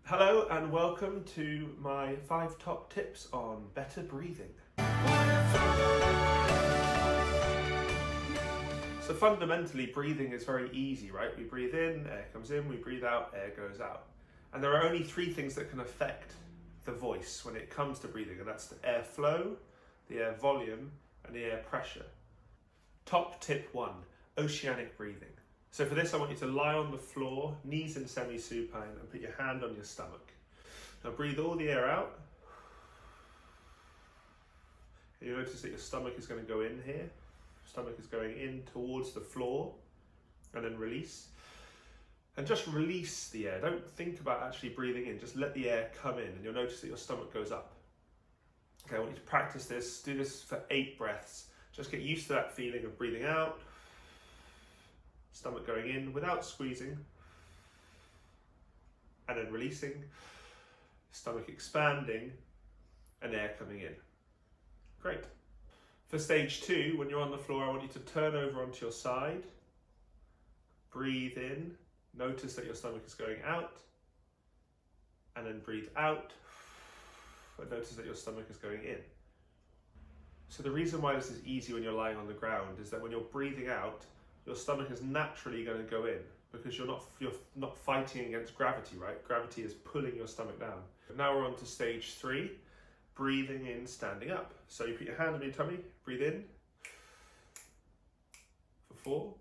Hello and welcome to my 5 top tips on better breathing. So fundamentally, breathing is very easy, right? We breathe in, air comes in, we breathe out, air goes out. And there are only 3 things that can affect the voice when it comes to breathing, and that's the air flow, the air volume, and the air pressure. Top tip 1, oceanic breathing. So for this, I want you to lie on the floor, knees in semi-supine, and put your hand on your stomach. Now breathe all the air out. And you'll notice that your stomach is going to go in here. Stomach is going in towards the floor, and then release. And just release the air. Don't think about actually breathing in, just let the air come in, and you'll notice that your stomach goes up. Okay, I want you to practice this, do this for 8 breaths. Just get used to that feeling of breathing out, stomach going in without squeezing, and then releasing, stomach expanding, and air coming in. Great. For stage 2, when you're on the floor, I want you to turn over onto your side, breathe in, notice that your stomach is going out, and then breathe out, and notice that your stomach is going in. So the reason why this is easy when you're lying on the ground is that when you're breathing out, your stomach is naturally going to go in because you're not fighting against gravity, right? Gravity is pulling your stomach down. Now we're on to stage 3, breathing in, standing up. So you put your hand on your tummy, breathe in for 4.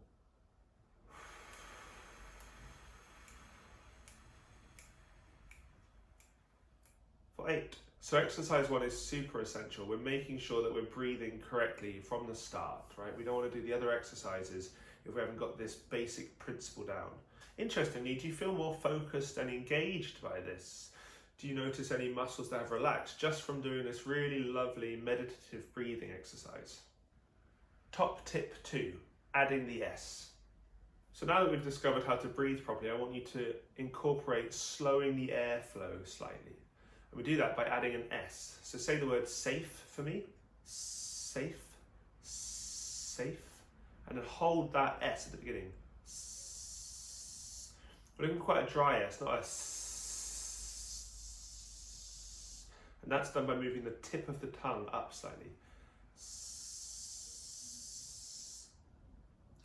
For 8. So exercise 1 is super essential. We're making sure that we're breathing correctly from the start, right? We don't want to do the other exercises if we haven't got this basic principle down. Interestingly, do you feel more focused and engaged by this? Do you notice any muscles that have relaxed just from doing this really lovely meditative breathing exercise? Top tip 2, adding the S. So now that we've discovered how to breathe properly, I want you to incorporate slowing the airflow slightly. And we do that by adding an S. So say the word safe for me. Safe, safe. And then hold that S at the beginning. We're looking for quite a dry S, not a S. And that's done by moving the tip of the tongue up slightly.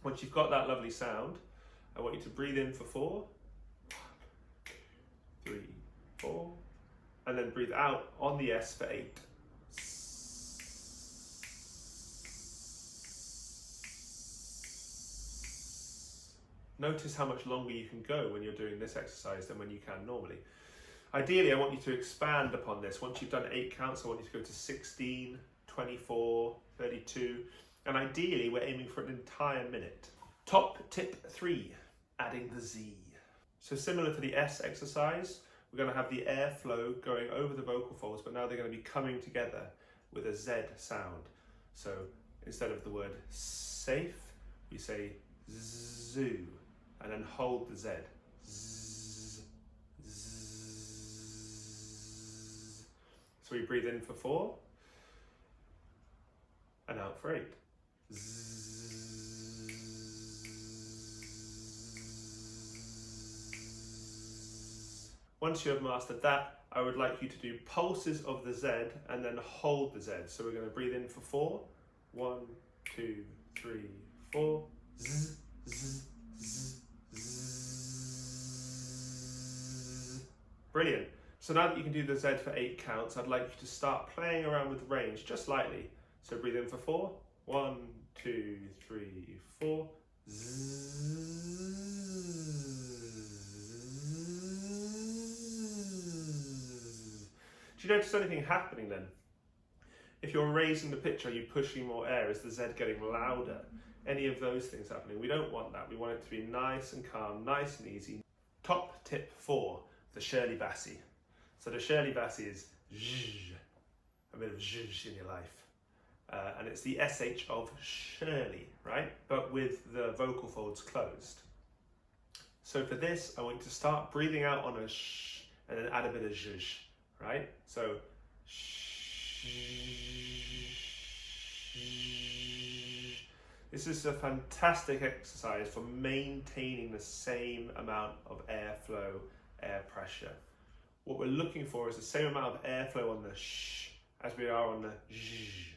Once you've got that lovely sound, I want you to breathe in for 4. 1, 2, 3, 4. And then breathe out on the S for 8. Notice how much longer you can go when you're doing this exercise than when you can normally. Ideally, I want you to expand upon this. Once you've done 8 counts, I want you to go to 16, 24, 32, and ideally we're aiming for an entire minute. Top tip 3, adding the Z. So similar to the S exercise, we're going to have the airflow going over the vocal folds, but now they're going to be coming together with a Z sound. So instead of the word safe, we say zoo, and then hold the Z. Z, z. So we breathe in for 4, and out for 8. Z. Once you have mastered that, I would like you to do pulses of the Z and then hold the Z. So we're going to breathe in for 4. 1, 2, 3, 4. Z, z, z, z. Brilliant. So now that you can do the Z for 8 counts, I'd like you to start playing around with range just lightly. So breathe in for 4. 1, 2, 3, 4. Z. Do you notice anything happening then? If you're raising the pitch, are you pushing more air? Is the Z getting louder? Any of those things happening? We don't want that. We want it to be nice and calm, nice and easy. Top tip 4, the Shirley Bassey. So the Shirley Bassey is zh, a bit of zh in your life. And it's the SH of Shirley, right? But with the vocal folds closed. So for this, I want you to start breathing out on a sh, and then add a bit of zh. Right? So, this is a fantastic exercise for maintaining the same amount of airflow, air pressure. what we're looking for is the same amount of airflow on the sh as we are on the zh.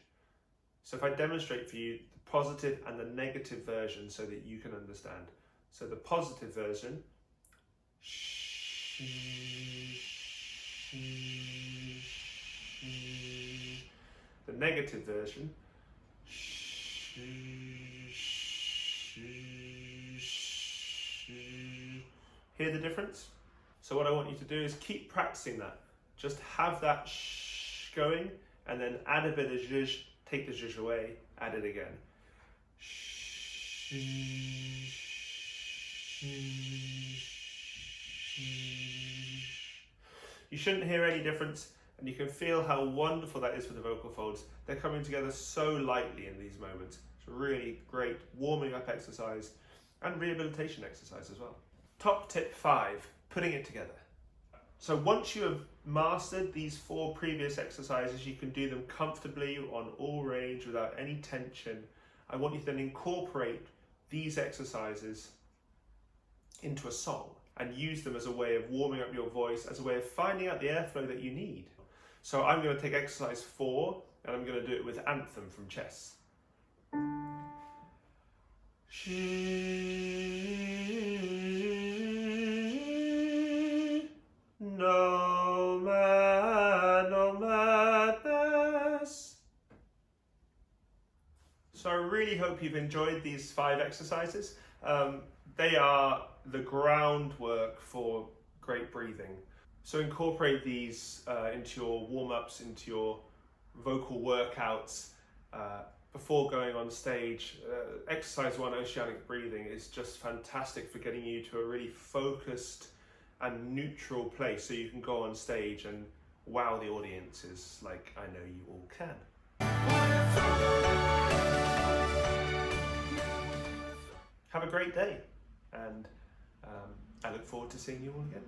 So if I demonstrate for you the positive and the negative version so that you can understand. So the positive version, the negative version, hear the difference? So what I want you to do is keep practicing that. Just have that sh going and then add a bit of zh, take the zh away, add it again. You shouldn't hear any difference, and you can feel how wonderful that is for the vocal folds. They're coming together so lightly in these moments. It's a really great warming up exercise and rehabilitation exercise as well. Top tip 5, putting it together. So once you have mastered these 4 previous exercises, you can do them comfortably on all range without any tension. I want you to then incorporate these exercises into a song and use them as a way of warming up your voice, as a way of finding out the airflow that you need. So I'm going to take exercise 4 and I'm going to do it with Anthem from Chess. No man, no madness. So I really hope you've enjoyed these 5 exercises. They are the groundwork for great breathing. So incorporate these into your warm-ups, into your vocal workouts before going on stage. Exercise 1, Oceanic Breathing, is just fantastic for getting you to a really focused and neutral place so you can go on stage and wow the audiences like I know you all can. Have a great day, and I look forward to seeing you all again.